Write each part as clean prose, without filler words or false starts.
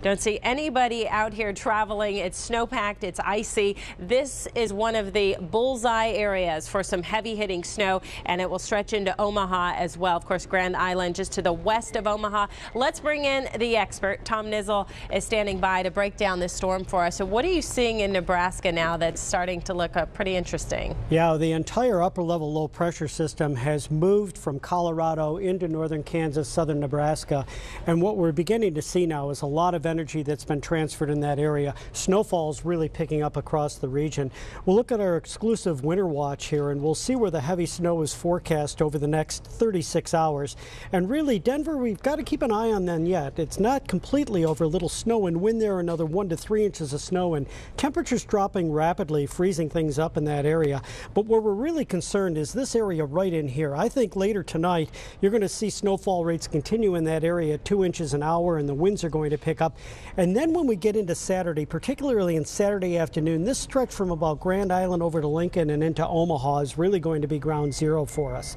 Don't see anybody out here traveling. It's snow-packed, it's icy. This is one of the bullseye areas for some heavy hitting snow, and it will stretch into Omaha as well. Of course, Grand Island just to the west of Omaha. Let's bring in the expert. Tom Niziol is standing by to break down this storm for us. So what are you seeing in Nebraska now that's starting to look pretty interesting? Yeah, the entire upper level low pressure system has moved from Colorado into northern Kansas, southern Nebraska. And what we're beginning to see now is a lot of energy that's been transferred in that area. Snowfall's really picking up across the region. We'll look at our exclusive winter watch here, and we'll see where the heavy snow is forecast over the next 36 hours. And really, Denver, we've got to keep an eye on them yet. It's not completely over. A little snow and wind there, another 1 to 3 inches of snow, and temperatures dropping rapidly, freezing things up in that area. But where we're really concerned is this area right in here. I think later tonight, you're going to see snowfall rates continue in that area at 2 inches an hour, and the winds are going to pick up. And then when we get into Saturday, particularly in Saturday afternoon, this stretch from about Grand Island over to Lincoln and into Omaha is really going to be ground zero for us.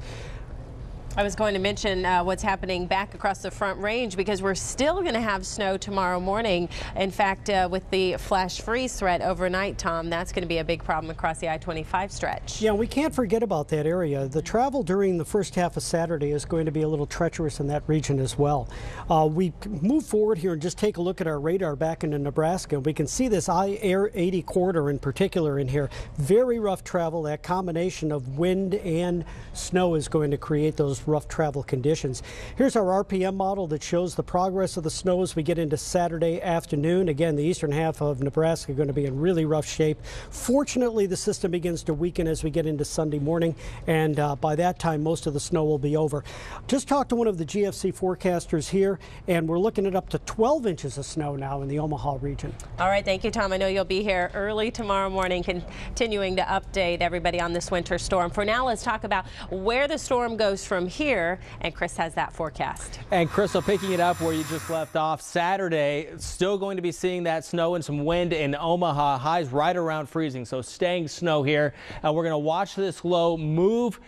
I was going to mention what's happening back across the Front Range, because we're still going to have snow tomorrow morning. In fact, with the flash freeze threat overnight, Tom, that's going to be a big problem across the I-25 stretch. Yeah, we can't forget about that area. The travel during the first half of Saturday is going to be a little treacherous in that region as well. We move forward here and just take a look at our radar back into Nebraska. We can see this I-80 corridor in particular in here. Very rough travel. That combination of wind and snow is going to create those rough travel conditions. Here's our RPM model that shows the progress of the snow as we get into Saturday afternoon. Again, the eastern half of Nebraska going to be in really rough shape. Fortunately, the system begins to weaken as we get into Sunday morning, and by that time, most of the snow will be over. Just talked to one of the GFC forecasters here, and we're looking at up to 12 inches of snow now in the Omaha region. All right, thank you, Tom. I know you'll be here early tomorrow morning, continuing to update everybody on this winter storm. For now, let's talk about where the storm goes from here, and Chris has that forecast. And Crystal, picking it up where you just left off, Saturday still going to be seeing that snow and some wind in Omaha, highs right around freezing, so staying snow here, and we're going to watch this low move